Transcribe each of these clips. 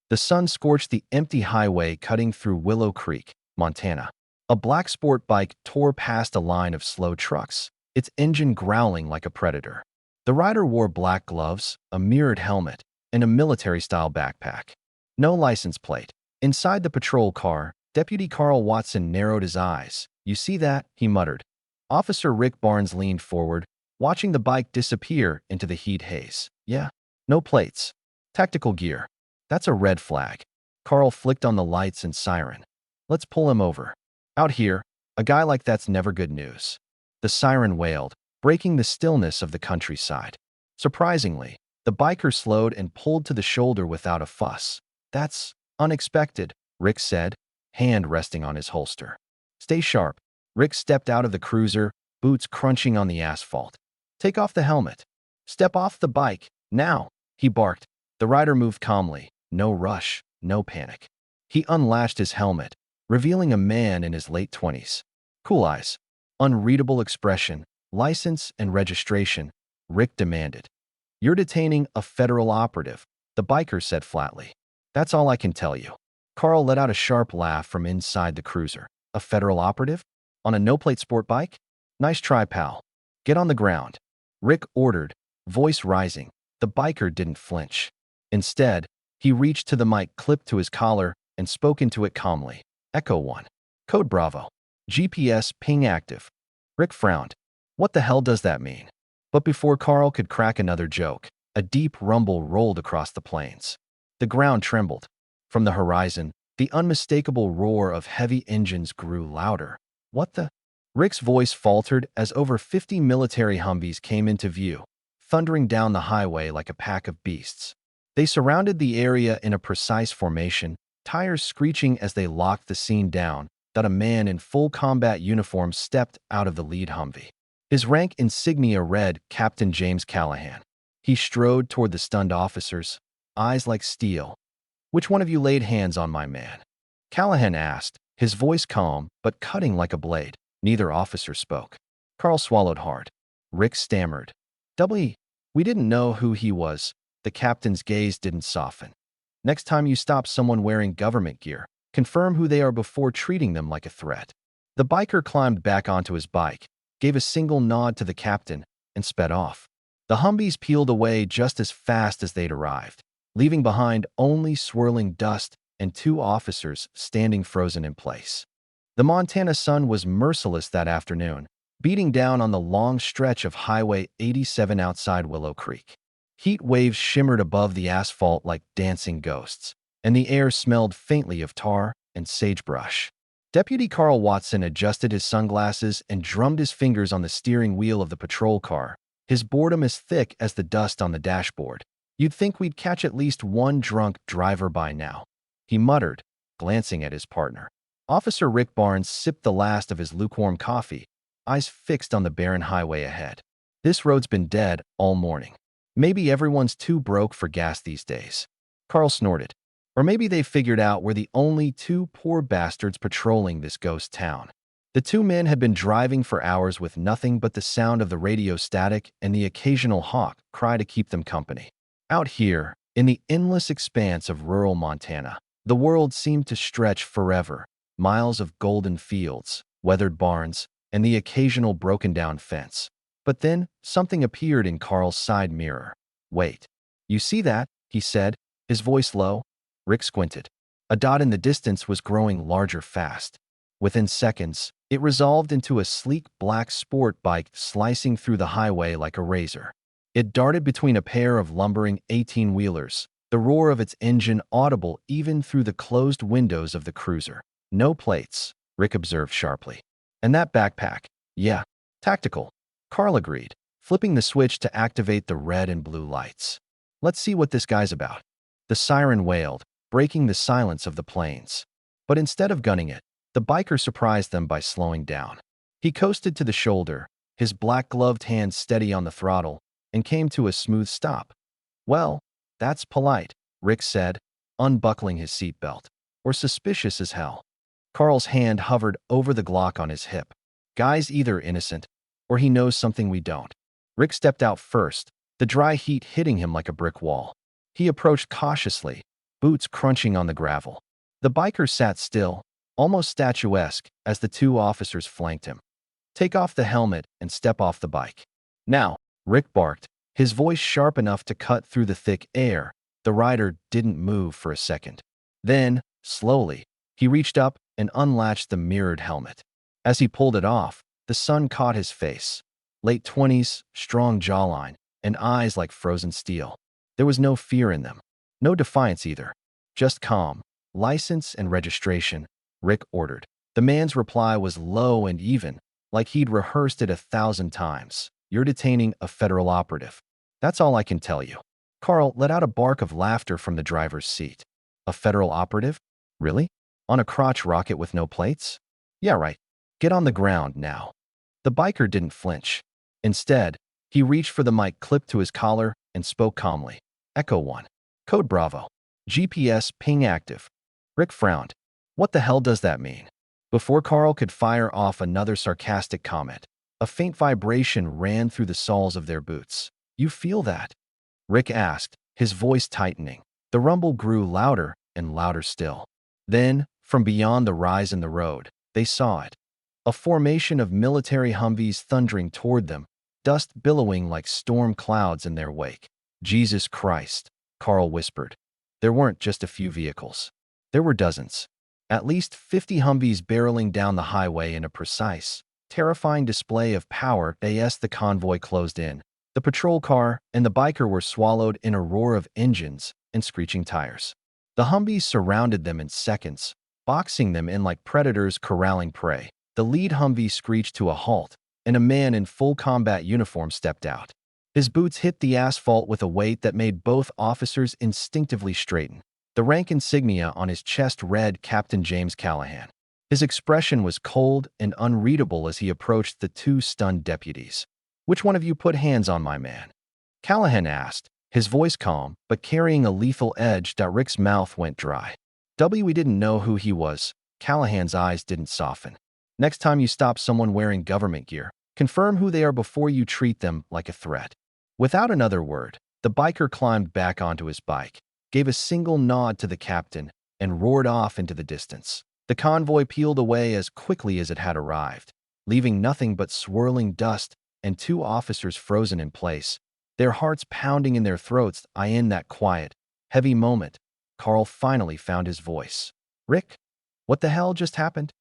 The sun scorched the empty highway cutting through Willow Creek, Montana. A black sport bike tore past a line of slow trucks, its engine growling like a predator. The rider wore black gloves, a mirrored helmet, and a military-style backpack. No license plate. Inside the patrol car, Deputy Carl Watson narrowed his eyes. "You see that?" he muttered. Officer Rick Barnes leaned forward, watching the bike disappear into the heat haze. "Yeah, no plates. Tactical gear. That's a red flag." Carl flicked on the lights and siren. "Let's pull him over. Out here, a guy like that's never good news." The siren wailed, breaking the stillness of the countryside. Surprisingly, the biker slowed and pulled to the shoulder without a fuss. "That's unexpected," Rick said, hand resting on his holster. "Stay sharp." Rick stepped out of the cruiser, boots crunching on the asphalt. "Take off the helmet. Step off the bike, now," he barked. The rider moved calmly. No rush, no panic. He unlatched his helmet, revealing a man in his late 20s. Cool eyes, unreadable expression, license and registration, Rick demanded. "You're detaining a federal operative," the biker said flatly. "That's all I can tell you." Carl let out a sharp laugh from inside the cruiser. "A federal operative? On a no-plate sport bike? Nice try, pal. Get on the ground," Rick ordered, voice rising. The biker didn't flinch. Instead, he reached to the mic clipped to his collar and spoke into it calmly. "Echo 1. Code Bravo. GPS ping active." Rick frowned. What the hell does that mean? But before Carl could crack another joke, a deep rumble rolled across the plains. The ground trembled. From the horizon, the unmistakable roar of heavy engines grew louder. "What the?" Rick's voice faltered as over 50 military Humvees came into view, thundering down the highway like a pack of beasts. They surrounded the area in a precise formation, tires screeching as they locked the scene down. That a man in full combat uniform stepped out of the lead Humvee. His rank insignia read Captain James Callahan. He strode toward the stunned officers, eyes like steel. "Which one of you laid hands on my man?" Callahan asked, his voice calm but cutting like a blade. Neither officer spoke. Carl swallowed hard. Rick stammered. We didn't know who he was." The captain's gaze didn't soften. "Next time you stop someone wearing government gear, confirm who they are before treating them like a threat." The biker climbed back onto his bike, gave a single nod to the captain, and sped off. The Humvees peeled away just as fast as they'd arrived, leaving behind only swirling dust and two officers standing frozen in place. The Montana sun was merciless that afternoon, beating down on the long stretch of Highway 87 outside Willow Creek. Heat waves shimmered above the asphalt like dancing ghosts, and the air smelled faintly of tar and sagebrush. Deputy Carl Watson adjusted his sunglasses and drummed his fingers on the steering wheel of the patrol car, his boredom as thick as the dust on the dashboard. "You'd think we'd catch at least one drunk driver by now," he muttered, glancing at his partner. Officer Rick Barnes sipped the last of his lukewarm coffee, eyes fixed on the barren highway ahead. "This road's been dead all morning. Maybe everyone's too broke for gas these days." Carl snorted. "Or maybe they figured out we're the only two poor bastards patrolling this ghost town." The two men had been driving for hours with nothing but the sound of the radio static and the occasional hawk cry to keep them company. Out here, in the endless expanse of rural Montana, the world seemed to stretch forever. Miles of golden fields, weathered barns, and the occasional broken-down fence. But then, something appeared in Carl's side mirror. "Wait. You see that?" he said, his voice low. Rick squinted. A dot in the distance was growing larger fast. Within seconds, it resolved into a sleek black sport bike slicing through the highway like a razor. It darted between a pair of lumbering 18-wheelers, the roar of its engine audible even through the closed windows of the cruiser. "No plates," Rick observed sharply. "And that backpack? Yeah, tactical," Carl agreed, flipping the switch to activate the red and blue lights. "Let's see what this guy's about." The siren wailed, breaking the silence of the plains. But instead of gunning it, the biker surprised them by slowing down. He coasted to the shoulder, his black-gloved hand steady on the throttle, and came to a smooth stop. "Well, that's polite," Rick said, unbuckling his seatbelt. "Or suspicious as hell." Carl's hand hovered over the Glock on his hip. "Guy's either innocent, or he knows something we don't." Rick stepped out first, the dry heat hitting him like a brick wall. He approached cautiously, boots crunching on the gravel. The biker sat still, almost statuesque, as the two officers flanked him. "Take off the helmet and step off the bike." "Now," Rick barked, his voice sharp enough to cut through the thick air. The rider didn't move for a second. Then, slowly, he reached up and unlatched the mirrored helmet. As he pulled it off, the sun caught his face. Late 20s, strong jawline, and eyes like frozen steel. There was no fear in them. No defiance either. Just calm. "License and registration," Rick ordered. The man's reply was low and even, like he'd rehearsed it 1,000 times. "You're detaining a federal operative. That's all I can tell you." Carl let out a bark of laughter from the driver's seat. "A federal operative? Really? On a crotch rocket with no plates?" "Yeah, right. Get on the ground now." The biker didn't flinch. Instead, he reached for the mic clipped to his collar and spoke calmly. "Echo 1. Code Bravo. GPS ping active." Rick frowned. What the hell does that mean? Before Carl could fire off another sarcastic comment, a faint vibration ran through the soles of their boots. "You feel that?" Rick asked, his voice tightening. The rumble grew louder and louder still. Then, from beyond the rise in the road, they saw it. A formation of military Humvees thundering toward them, dust billowing like storm clouds in their wake. "Jesus Christ," Carl whispered. There weren't just a few vehicles. There were dozens. At least 50 Humvees barreling down the highway in a precise, terrifying display of power as the convoy closed in. The patrol car and the biker were swallowed in a roar of engines and screeching tires. The Humvees surrounded them in seconds, boxing them in like predators corralling prey. The lead Humvee screeched to a halt, and a man in full combat uniform stepped out. His boots hit the asphalt with a weight that made both officers instinctively straighten. The rank insignia on his chest read Captain James Callahan. His expression was cold and unreadable as he approached the two stunned deputies. "Which one of you put hands on my man?" Callahan asked, his voice calm, but carrying a lethal edge that Rick's mouth went dry. We didn't know who he was." Callahan's eyes didn't soften. "Next time you stop someone wearing government gear, confirm who they are before you treat them like a threat." Without another word, the biker climbed back onto his bike, gave a single nod to the captain, and roared off into the distance. The convoy peeled away as quickly as it had arrived, leaving nothing but swirling dust and two officers frozen in place, their hearts pounding in their throats. In that quiet, heavy moment, Carl finally found his voice. "Rick, what the hell just happened?"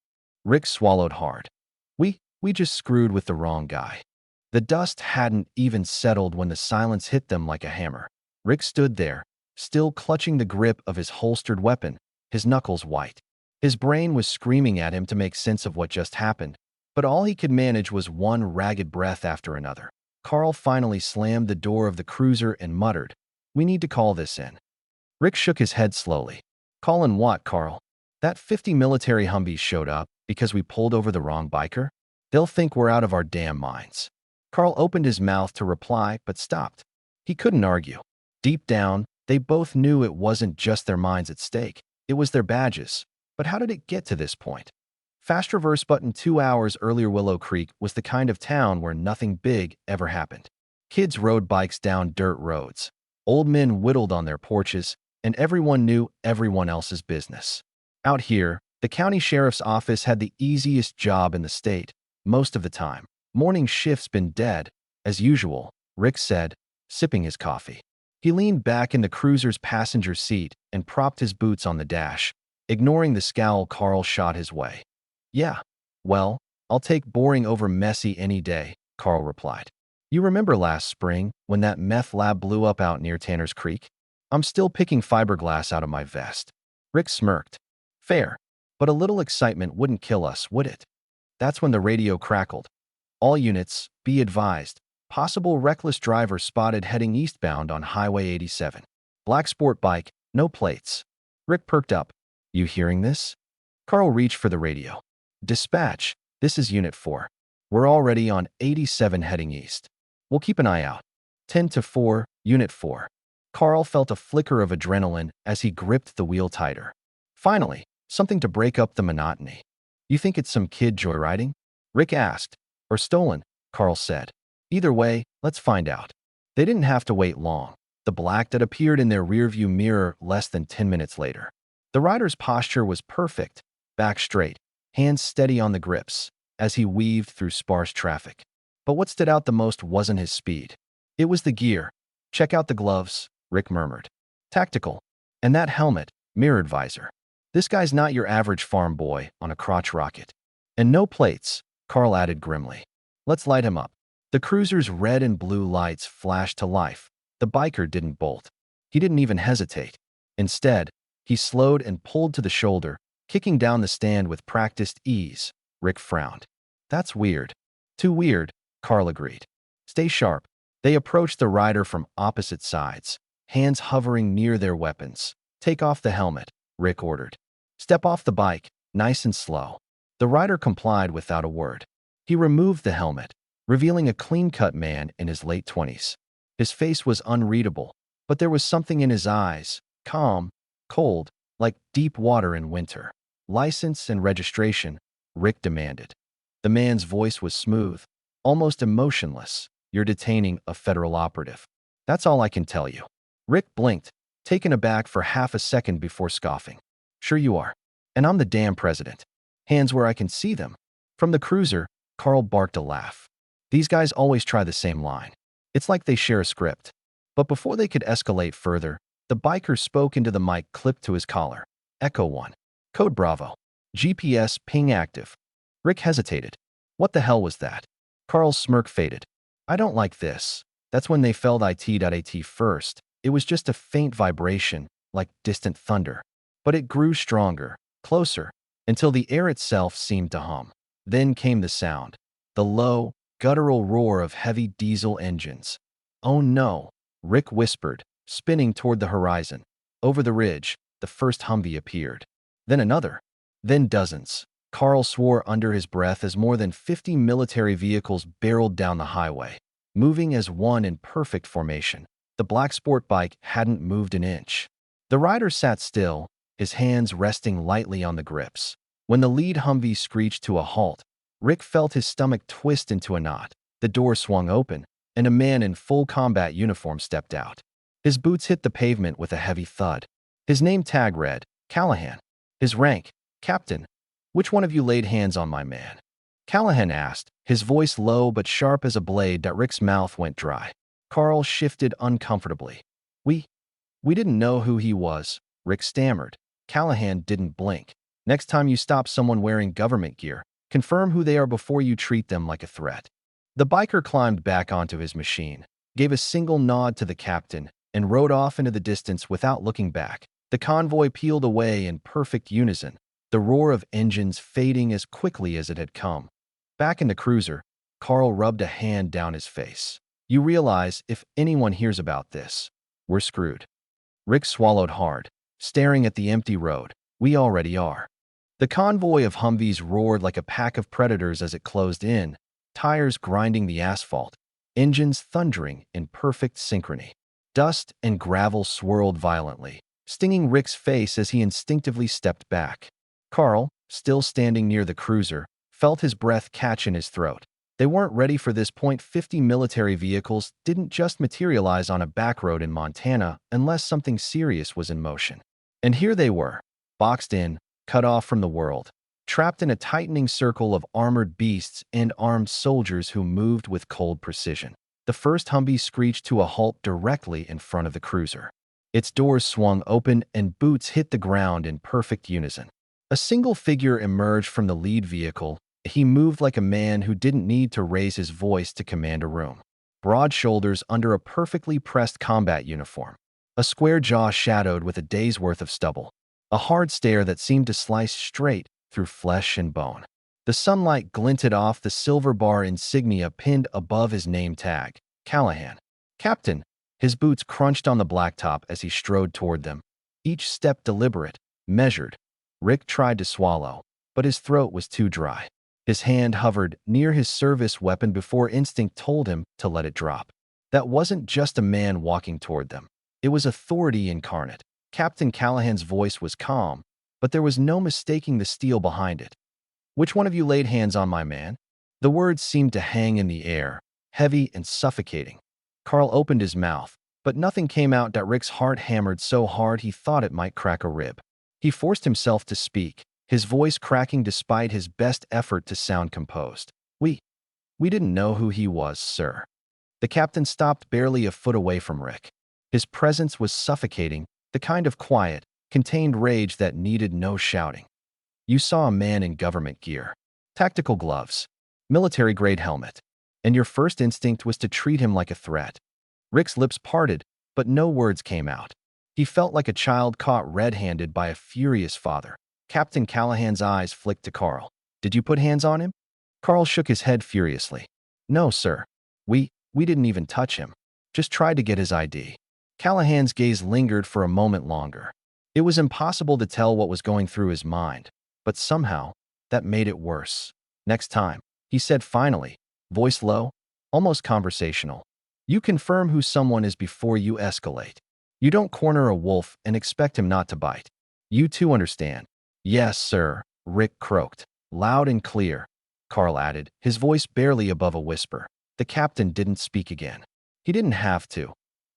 Rick swallowed hard. We just screwed with the wrong guy." The dust hadn't even settled when the silence hit them like a hammer. Rick stood there, still clutching the grip of his holstered weapon, his knuckles white. His brain was screaming at him to make sense of what just happened, but all he could manage was one ragged breath after another. Carl finally slammed the door of the cruiser and muttered, "We need to call this in." Rick shook his head slowly. "Call in what, Carl? That 50 military Humvees showed up because we pulled over the wrong biker? They'll think we're out of our damn minds." Carl opened his mouth to reply, but stopped. He couldn't argue. Deep down, they both knew it wasn't just their minds at stake. It was their badges. But how did it get to this point? Fast reverse button 2 hours earlier. Willow Creek was the kind of town where nothing big ever happened. Kids rode bikes down dirt roads. Old men whittled on their porches, and everyone knew everyone else's business. Out here, the county sheriff's office had the easiest job in the state, most of the time. Morning shift's been dead, as usual, Rick said, sipping his coffee. He leaned back in the cruiser's passenger seat and propped his boots on the dash, ignoring the scowl Carl shot his way. "Yeah, well, I'll take boring over messy any day," Carl replied. "You remember last spring when that meth lab blew up out near Tanner's Creek? I'm still picking fiberglass out of my vest." Rick smirked. "Fair, but a little excitement wouldn't kill us, would it?" That's when the radio crackled. "All units, be advised. Possible reckless driver spotted heading eastbound on Highway 87. Black sport bike, no plates." Rick perked up. "You hearing this?" Carl reached for the radio. "Dispatch, this is Unit 4. We're already on 87 heading east. We'll keep an eye out." 10-4, Unit 4. Carl felt a flicker of adrenaline as he gripped the wheel tighter. Finally, something to break up the monotony. "You think it's some kid joyriding?" Rick asked. "Or stolen," Carl said. "Either way, let's find out." They didn't have to wait long. the black that appeared in their rearview mirror less than 10 minutes later. The rider's posture was perfect, back straight, hands steady on the grips, as he weaved through sparse traffic. But what stood out the most wasn't his speed. It was the gear. "Check out the gloves," Rick murmured. "Tactical. And that helmet, mirrored visor. This guy's not your average farm boy on a crotch rocket." "And no plates," Carl added grimly. "Let's light him up." The cruiser's red and blue lights flashed to life. The biker didn't bolt. He didn't even hesitate. Instead, he slowed and pulled to the shoulder, kicking down the stand with practiced ease. Rick frowned. "That's weird." "Too weird," Carl agreed. "Stay sharp." They approached the rider from opposite sides, hands hovering near their weapons. "Take off the helmet," Rick ordered. "Step off the bike, nice and slow." The rider complied without a word. He removed the helmet, revealing a clean-cut man in his late 20s. His face was unreadable, but there was something in his eyes, calm, cold, like deep water in winter. "License and registration," Rick demanded. The man's voice was smooth, almost emotionless. "You're detaining a federal operative." "That's all I can tell you." Rick blinked, taken aback for half a second before scoffing. "Sure you are. And I'm the damn president. Hands where I can see them." From the cruiser, Carl barked a laugh. These guys always try the same line. It's like they share a script. But before they could escalate further, the biker spoke into the mic clipped to his collar. "Echo 1. Code Bravo. GPS ping active." Rick hesitated. What the hell was that? Carl's smirk faded. "I don't like this." That's when they felt it.at first. It was just a faint vibration, like distant thunder. But it grew stronger, closer, until the air itself seemed to hum. Then came the sound. The low, guttural roar of heavy diesel engines. "Oh no," Rick whispered, spinning toward the horizon. Over the ridge, the first Humvee appeared. Then another. Then dozens. Carl swore under his breath as more than 50 military vehicles barreled down the highway, moving as one in perfect formation. The black sport bike hadn't moved an inch. The rider sat still, his hands resting lightly on the grips. When the lead Humvee screeched to a halt, Rick felt his stomach twist into a knot. The door swung open, and a man in full combat uniform stepped out. His boots hit the pavement with a heavy thud. His name tag read, Callahan. His rank, Captain. "Which one of you laid hands on my man?" Callahan asked, his voice low but sharp as a blade that Rick's mouth went dry. Carl shifted uncomfortably. We didn't know who he was," Rick stammered. Callahan didn't blink. "Next time you stop someone wearing government gear, confirm who they are before you treat them like a threat." The biker climbed back onto his machine, gave a single nod to the captain, and rode off into the distance without looking back. The convoy peeled away in perfect unison, the roar of engines fading as quickly as it had come. Back in the cruiser, Carl rubbed a hand down his face. "You realize, if anyone hears about this, we're screwed." Rick swallowed hard, staring at the empty road. "We already are." The convoy of Humvees roared like a pack of predators as it closed in, tires grinding the asphalt, engines thundering in perfect synchrony. Dust and gravel swirled violently, stinging Rick's face as he instinctively stepped back. Carl, still standing near the cruiser, felt his breath catch in his throat. They weren't ready for this. .50 military vehicles didn't just materialize on a back road in Montana unless something serious was in motion. And here they were, boxed in, cut off from the world, trapped in a tightening circle of armored beasts and armed soldiers who moved with cold precision. The first Humvee screeched to a halt directly in front of the cruiser. Its doors swung open and boots hit the ground in perfect unison. A single figure emerged from the lead vehicle. He moved like a man who didn't need to raise his voice to command a room. Broad shoulders under a perfectly pressed combat uniform. A square jaw shadowed with a day's worth of stubble. A hard stare that seemed to slice straight through flesh and bone. The sunlight glinted off the silver bar insignia pinned above his name tag, Callahan. "Captain." His boots crunched on the blacktop as he strode toward them, each step deliberate, measured. Rick tried to swallow, but his throat was too dry. His hand hovered near his service weapon before instinct told him to let it drop. That wasn't just a man walking toward them. It was authority incarnate. Captain Callahan's voice was calm, but there was no mistaking the steel behind it. "Which one of you laid hands on my man?" The words seemed to hang in the air, heavy and suffocating. Carl opened his mouth, But nothing came out. That Rick's heart hammered so hard he thought it might crack a rib. He forced himself to speak, his voice cracking despite his best effort to sound composed. We didn't know who he was, sir." The captain stopped barely a foot away from Rick. His presence was suffocating, the kind of quiet, contained rage that needed no shouting. "You saw a man in government gear, tactical gloves, military-grade helmet, and your first instinct was to treat him like a threat." Rick's lips parted, but no words came out. He felt like a child caught red-handed by a furious father. Captain Callahan's eyes flicked to Carl. "Did you put hands on him?" Carl shook his head furiously. "No, sir. We didn't even touch him. Just tried to get his ID." Callahan's gaze lingered for a moment longer. It was impossible to tell what was going through his mind, but somehow, that made it worse. "Next time," he said finally, voice low, almost conversational. "You confirm who someone is before you escalate. You don't corner a wolf and expect him not to bite. You two understand?" "Yes, sir," Rick croaked, loud and clear. Carl added, his voice barely above a whisper. The captain didn't speak again. He didn't have to.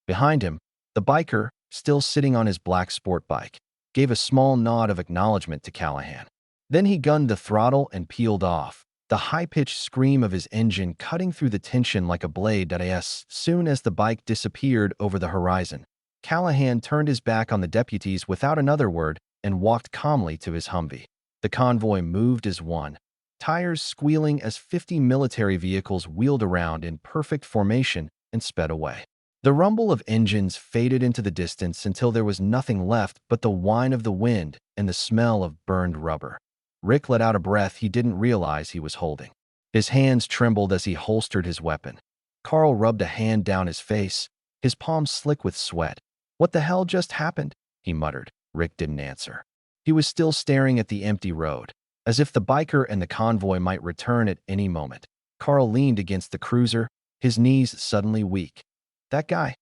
Behind him, the biker, still sitting on his black sport bike, gave a small nod of acknowledgement to Callahan. Then he gunned the throttle and peeled off, the high-pitched scream of his engine cutting through the tension like a blade. As soon as the bike disappeared over the horizon, Callahan turned his back on the deputies without another word and walked calmly to his Humvee. The convoy moved as one, tires squealing as 50 military vehicles wheeled around in perfect formation and sped away. The rumble of engines faded into the distance until there was nothing left but the whine of the wind and the smell of burned rubber. Rick let out a breath he didn't realize he was holding. His hands trembled as he holstered his weapon. Carl rubbed a hand down his face, his palms slick with sweat. "What the hell just happened?" he muttered. Rick didn't answer. He was still staring at the empty road, as if the biker and the convoy might return at any moment. Carl leaned against the cruiser, his knees suddenly weak. "That guy."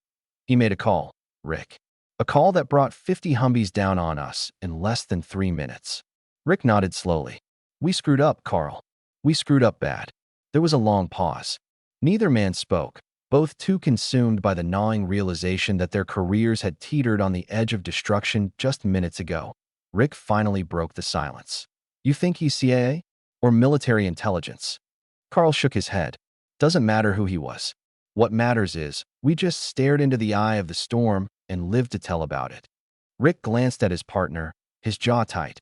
He made a call, Rick. A call that brought 50 Humvees down on us in less than 3 minutes. Rick nodded slowly. "We screwed up, Carl. We screwed up bad." There was a long pause. Neither man spoke, both too consumed by the gnawing realization that their careers had teetered on the edge of destruction just minutes ago. Rick finally broke the silence. "You think he's CIA? Or military intelligence?" Carl shook his head. "Doesn't matter who he was. What matters is, we just stared into the eye of the storm and lived to tell about it." Rick glanced at his partner, his jaw tight.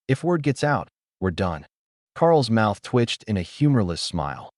"If word gets out, we're done." Carl's mouth twitched in a humorless smile.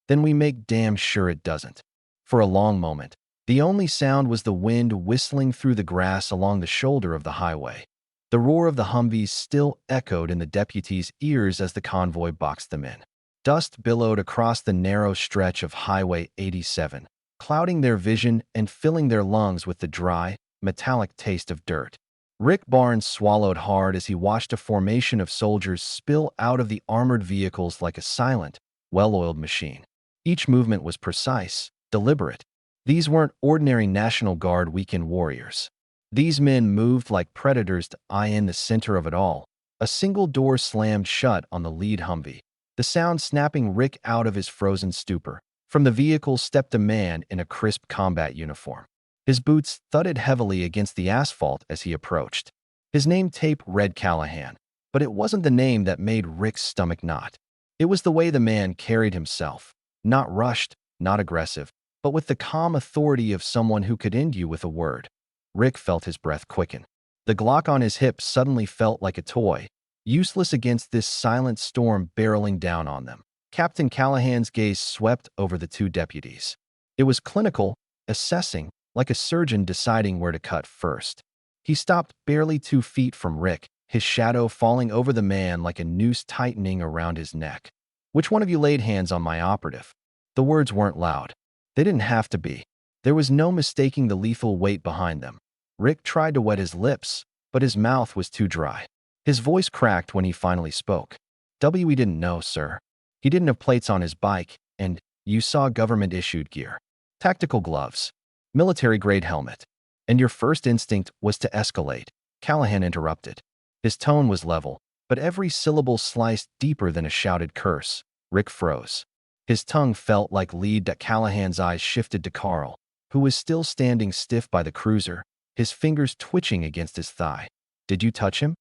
"Then we make damn sure it doesn't." For a long moment, the only sound was the wind whistling through the grass along the shoulder of the highway. The roar of the Humvees still echoed in the deputies' ears as the convoy boxed them in. Dust billowed across the narrow stretch of Highway 87, clouding their vision and filling their lungs with the dry, metallic taste of dirt. Rick Barnes swallowed hard as he watched a formation of soldiers spill out of the armored vehicles like a silent, well-oiled machine. Each movement was precise, deliberate. These weren't ordinary National Guard weekend warriors. These men moved like predators to eye in the center of it all. A single door slammed shut on the lead Humvee, the sound snapping Rick out of his frozen stupor. From the vehicle stepped a man in a crisp combat uniform. His boots thudded heavily against the asphalt as he approached. His name tape read Callahan, but it wasn't the name that made Rick's stomach knot. It was the way the man carried himself. Not rushed, not aggressive, but with the calm authority of someone who could end you with a word. Rick felt his breath quicken. The Glock on his hip suddenly felt like a toy, useless against this silent storm barreling down on them. Captain Callahan's gaze swept over the two deputies. It was clinical, assessing, like a surgeon deciding where to cut first. He stopped barely 2 feet from Rick, his shadow falling over the man like a noose tightening around his neck. "Which one of you laid hands on my operative?" The words weren't loud. They didn't have to be. There was no mistaking the lethal weight behind them. Rick tried to wet his lips, but his mouth was too dry. His voice cracked when he finally spoke. "We didn't know, sir. He didn't have plates on his bike, and you saw government-issued gear. Tactical gloves, military-grade helmet. And your first instinct was to escalate." Callahan interrupted. His tone was level, but every syllable sliced deeper than a shouted curse. Rick froze. His tongue felt like lead. Callahan's eyes shifted to Carl. who was still standing stiff by the cruiser, his fingers twitching against his thigh. "Did you touch him?"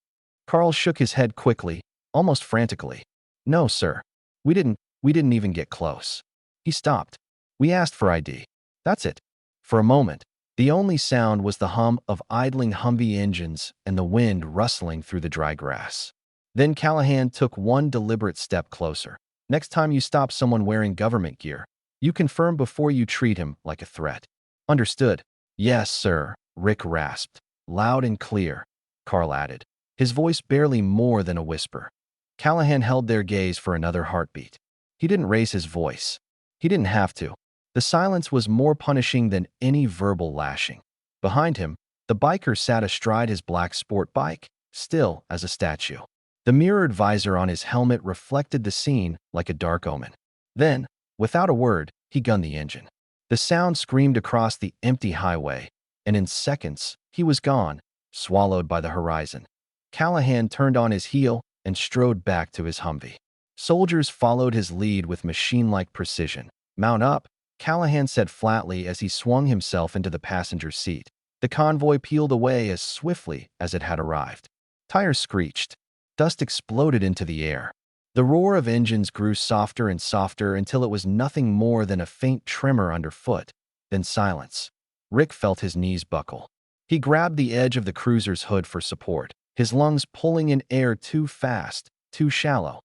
Carl shook his head quickly, almost frantically. "No, sir. We didn't even get close." He stopped. "We asked for ID. That's it." For a moment, the only sound was the hum of idling Humvee engines and the wind rustling through the dry grass. Then Callahan took one deliberate step closer. "Next time you stop someone wearing government gear, you confirm before you treat him like a threat." "Understood." "Yes, sir," Rick rasped. "Loud and clear," Carl added, his voice barely more than a whisper. Callahan held their gaze for another heartbeat. He didn't raise his voice. He didn't have to. The silence was more punishing than any verbal lashing. Behind him, the biker sat astride his black sport bike, still as a statue. The mirrored visor on his helmet reflected the scene like a dark omen. Then, without a word, he gunned the engine. The sound screamed across the empty highway, and in seconds, he was gone, swallowed by the horizon. Callahan turned on his heel and strode back to his Humvee. Soldiers followed his lead with machine-like precision. "Mount up," Callahan said flatly as he swung himself into the passenger seat. The convoy peeled away as swiftly as it had arrived. Tires screeched. Dust exploded into the air. The roar of engines grew softer and softer until it was nothing more than a faint tremor underfoot, then silence. Rick felt his knees buckle. He grabbed the edge of the cruiser's hood for support, his lungs pulling in air too fast, too shallow.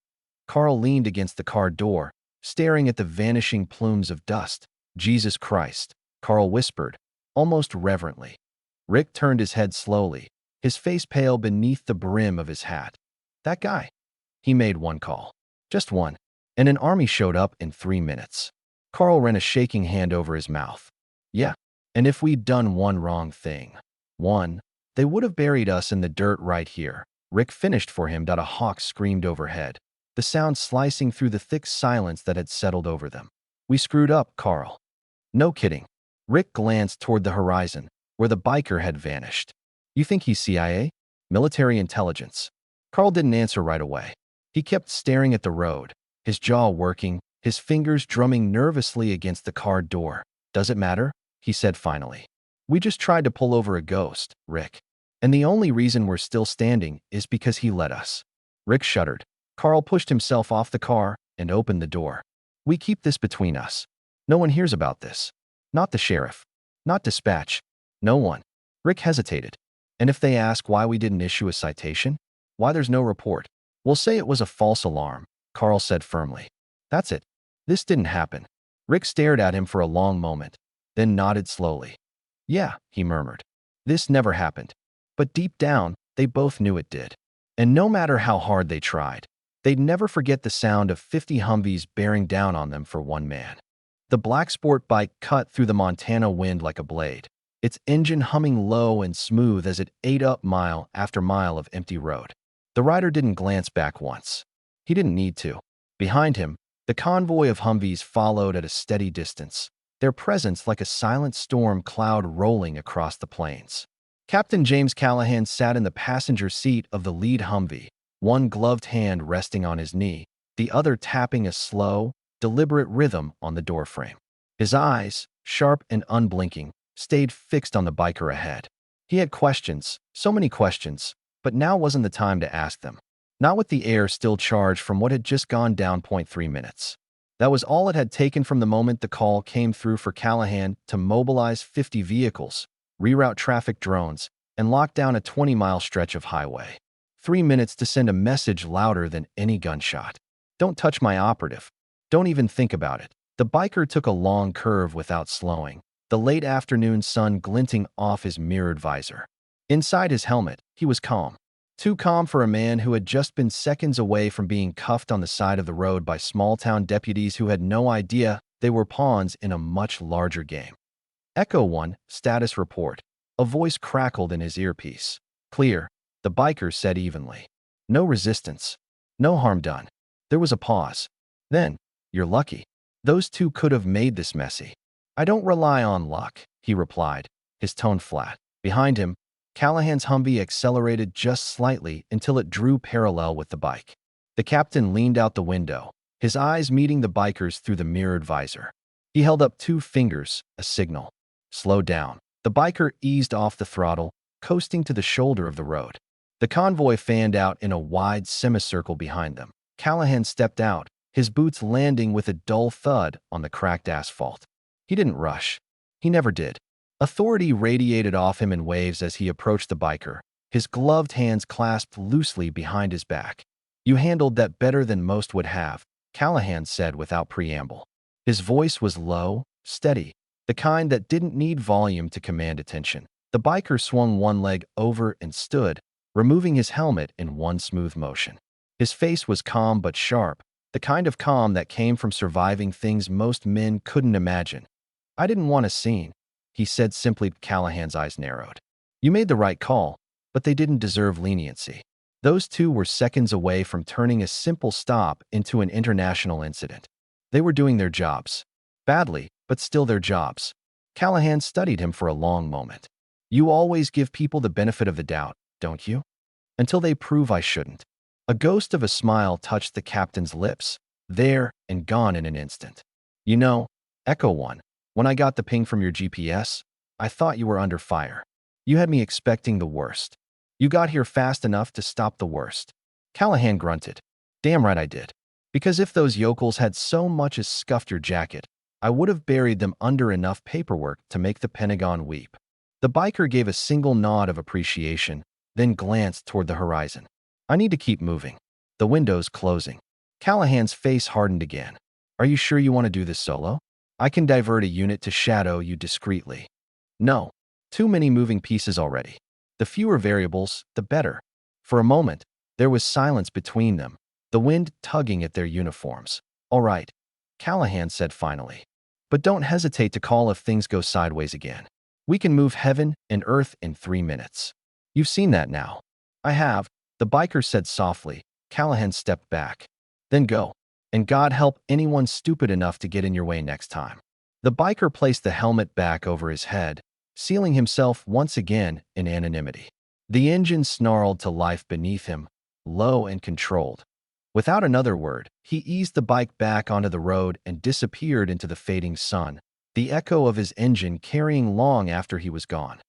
Carl leaned against the car door, staring at the vanishing plumes of dust. "Jesus Christ," Carl whispered, almost reverently. Rick turned his head slowly, his face pale beneath the brim of his hat. "That guy." He made one call. Just one. And an army showed up in 3 minutes. Carl ran a shaking hand over his mouth. "Yeah. And if we'd done one wrong thing. One. They would have buried us in the dirt right here." Rick finished for him. A hawk screamed overhead, the sound slicing through the thick silence that had settled over them. "We screwed up, Carl." "No kidding." Rick glanced toward the horizon, where the biker had vanished. "You think he's CIA? Military intelligence?" Carl didn't answer right away. He kept staring at the road, his jaw working, his fingers drumming nervously against the car door. "Does it matter?" he said finally. "We just tried to pull over a ghost, Rick. And the only reason we're still standing is because he let us." Rick shuddered. Carl pushed himself off the car and opened the door. "We keep this between us. No one hears about this. Not the sheriff. Not dispatch. No one." Rick hesitated. "And if they ask why we didn't issue a citation? Why there's no report?" "We'll say it was a false alarm," Carl said firmly. "That's it. This didn't happen." Rick stared at him for a long moment, then nodded slowly. "Yeah," he murmured. "This never happened." But deep down, they both knew it did. And no matter how hard they tried, they'd never forget the sound of 50 Humvees bearing down on them for one man. The black sport bike cut through the Montana wind like a blade, its engine humming low and smooth as it ate up mile after mile of empty road. The rider didn't glance back once. He didn't need to. Behind him, the convoy of Humvees followed at a steady distance, their presence like a silent storm cloud rolling across the plains. Captain James Callahan sat in the passenger seat of the lead Humvee, one gloved hand resting on his knee, the other tapping a slow, deliberate rhythm on the doorframe. His eyes, sharp and unblinking, stayed fixed on the biker ahead. He had questions, so many questions, but now wasn't the time to ask them. Not with the air still charged from what had just gone down 0.3 minutes. That was all it had taken from the moment the call came through for Callahan to mobilize 50 vehicles, reroute traffic drones, and lock down a 20-mile stretch of highway. 3 minutes to send a message louder than any gunshot. "Don't touch my operative. Don't even think about it." The biker took a long curve without slowing, the late afternoon sun glinting off his mirrored visor. Inside his helmet, he was calm. Too calm for a man who had just been seconds away from being cuffed on the side of the road by small-town deputies who had no idea they were pawns in a much larger game. "Echo 1, status report." A voice crackled in his earpiece. "Clear," the biker said evenly. "No resistance. No harm done." There was a pause. Then, "You're lucky. Those two could have made this messy." "I don't rely on luck," he replied, his tone flat. Behind him, Callahan's Humvee accelerated just slightly until it drew parallel with the bike. The captain leaned out the window, his eyes meeting the biker's through the mirrored visor. He held up 2 fingers, a signal. Slow down. The biker eased off the throttle, coasting to the shoulder of the road. The convoy fanned out in a wide semicircle behind them. Callahan stepped out, his boots landing with a dull thud on the cracked asphalt. He didn't rush. He never did. Authority radiated off him in waves as he approached the biker, his gloved hands clasped loosely behind his back. "You handled that better than most would have," Callahan said without preamble. His voice was low, steady, the kind that didn't need volume to command attention. The biker swung one leg over and stood, removing his helmet in one smooth motion. His face was calm but sharp, the kind of calm that came from surviving things most men couldn't imagine. "I didn't want a scene," he said simply. Callahan's eyes narrowed. "You made the right call, but they didn't deserve leniency." Those two were seconds away from turning a simple stop into an international incident. They were doing their jobs. Badly, but still their jobs. Callahan studied him for a long moment. "You always give people the benefit of the doubt, don't you? Until they prove I shouldn't." A ghost of a smile touched the captain's lips, there and gone in an instant. "You know, Echo 1, when I got the ping from your GPS, I thought you were under fire. You had me expecting the worst. You got here fast enough to stop the worst." Callahan grunted. "Damn right I did. Because if those yokels had so much as scuffed your jacket, I would have buried them under enough paperwork to make the Pentagon weep." The biker gave a single nod of appreciation, then glanced toward the horizon. "I need to keep moving. The window's closing." Callahan's face hardened again. "Are you sure you want to do this solo? I can divert a unit to shadow you discreetly." "No. Too many moving pieces already. The fewer variables, the better." For a moment, there was silence between them, the wind tugging at their uniforms. "All right," Callahan said finally. "But don't hesitate to call if things go sideways again. We can move heaven and earth in 3 minutes. You've seen that now." "I have," the biker said softly. Callahan stepped back. "Then go. And God help anyone stupid enough to get in your way next time." The biker placed the helmet back over his head, sealing himself once again in anonymity. The engine snarled to life beneath him, low and controlled. Without another word, he eased the bike back onto the road and disappeared into the fading sun, the echo of his engine carrying long after he was gone.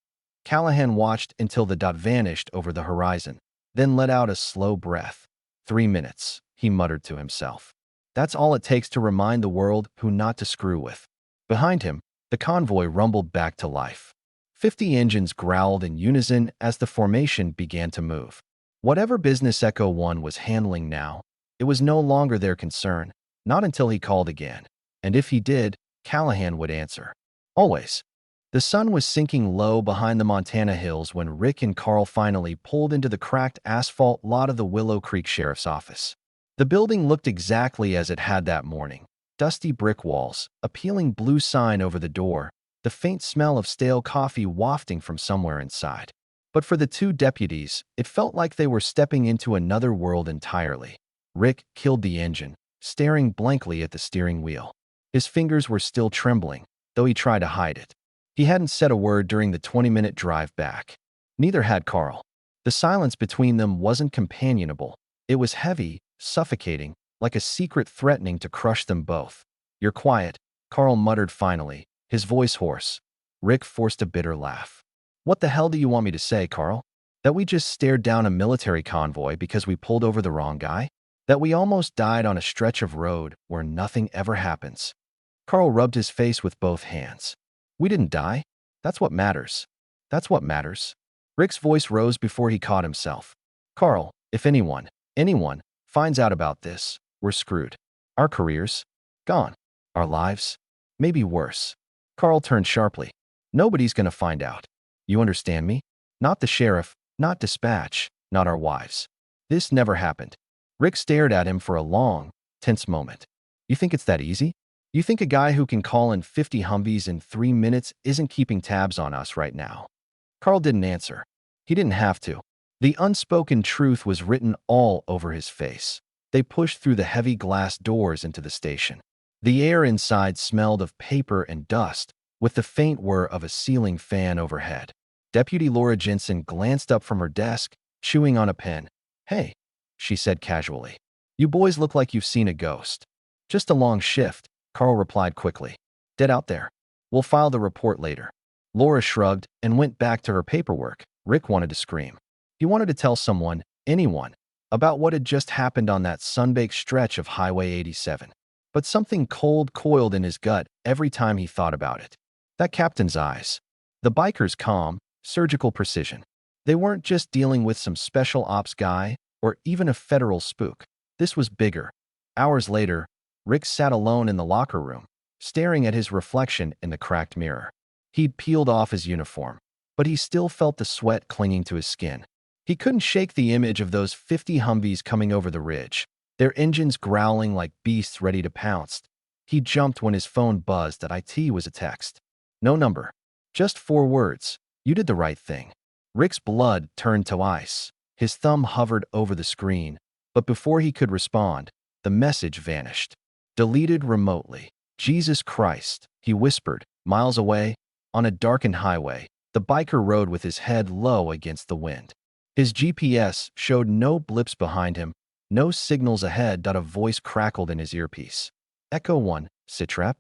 Callahan watched until the dot vanished over the horizon, then let out a slow breath. 3 minutes, he muttered to himself. That's all it takes to remind the world who not to screw with. Behind him, the convoy rumbled back to life. 50 engines growled in unison as the formation began to move. Whatever business Echo 1 was handling now, it was no longer their concern, not until he called again. And if he did, Callahan would answer. Always. The sun was sinking low behind the Montana hills when Rick and Carl finally pulled into the cracked asphalt lot of the Willow Creek Sheriff's Office. The building looked exactly as it had that morning. Dusty brick walls, a peeling blue sign over the door, the faint smell of stale coffee wafting from somewhere inside. But for the two deputies, it felt like they were stepping into another world entirely. Rick killed the engine, staring blankly at the steering wheel. His fingers were still trembling, though he tried to hide it. He hadn't said a word during the 20-minute drive back. Neither had Carl. The silence between them wasn't companionable. It was heavy, suffocating, like a secret threatening to crush them both. "You're quiet," Carl muttered finally, his voice hoarse. Rick forced a bitter laugh. "What the hell do you want me to say, Carl? That we just stared down a military convoy because we pulled over the wrong guy? That we almost died on a stretch of road where nothing ever happens?" Carl rubbed his face with both hands. "We didn't die. That's what matters. That's what matters." Rick's voice rose before he caught himself. "Carl, if anyone finds out about this, we're screwed. Our careers? Gone. Our lives? Maybe worse." Carl turned sharply. "Nobody's gonna find out. You understand me? Not the sheriff, not dispatch, not our wives. This never happened." Rick stared at him for a long, tense moment. "You think it's that easy? You think a guy who can call in 50 Humvees in 3 minutes isn't keeping tabs on us right now?" Carl didn't answer. He didn't have to. The unspoken truth was written all over his face. They pushed through the heavy glass doors into the station. The air inside smelled of paper and dust, with the faint whir of a ceiling fan overhead. Deputy Laura Jensen glanced up from her desk, chewing on a pen. "Hey," she said casually. "You boys look like you've seen a ghost." "Just a long shift," Carl replied quickly. "Dead out there. We'll file the report later." Laura shrugged and went back to her paperwork. Rick wanted to scream. He wanted to tell someone, anyone, about what had just happened on that sunbaked stretch of Highway 87. But something cold coiled in his gut every time he thought about it. That captain's eyes. The biker's calm, surgical precision. They weren't just dealing with some special ops guy or even a federal spook. This was bigger. Hours later, Rick sat alone in the locker room, staring at his reflection in the cracked mirror. He'd peeled off his uniform, but he still felt the sweat clinging to his skin. He couldn't shake the image of those 50 Humvees coming over the ridge, their engines growling like beasts ready to pounce. He jumped when his phone buzzed that IT was a text. No number. Just 4 words. You did the right thing. Rick's blood turned to ice. His thumb hovered over the screen, but before he could respond, the message vanished. Deleted remotely. Jesus Christ, he whispered, miles away. On a darkened highway, the biker rode with his head low against the wind. His GPS showed no blips behind him, no signals ahead. A voice crackled in his earpiece. Echo 1, Sitrep.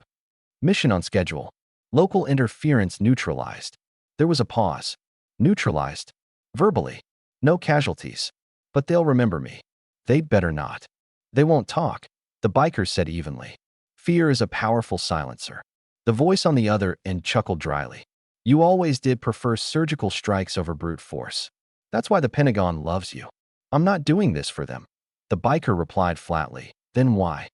Mission on schedule. Local interference neutralized. There was a pause. Neutralized. Verbally. No casualties. But they'll remember me. They'd better not. They won't talk, the biker said evenly. Fear is a powerful silencer. The voice on the other end chuckled dryly. You always did prefer surgical strikes over brute force. That's why the Pentagon loves you. I'm not doing this for them. The biker replied flatly. Then why?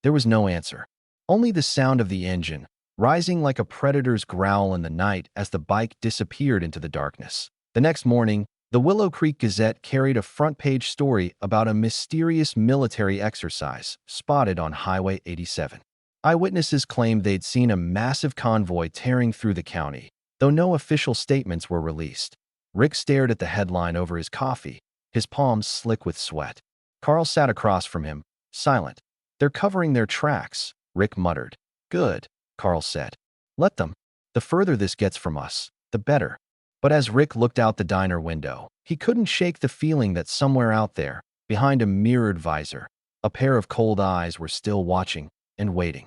There was no answer. Only the sound of the engine, rising like a predator's growl in the night as the bike disappeared into the darkness. The next morning, the Willow Creek Gazette carried a front-page story about a mysterious military exercise spotted on Highway 87. Eyewitnesses claimed they'd seen a massive convoy tearing through the county, though no official statements were released. Rick stared at the headline over his coffee, his palms slick with sweat. Carl sat across from him, silent. They're covering their tracks, Rick muttered. Good, Carl said. Let them. The further this gets from us, the better. But as Rick looked out the diner window, he couldn't shake the feeling that somewhere out there, behind a mirrored visor, a pair of cold eyes were still watching and waiting.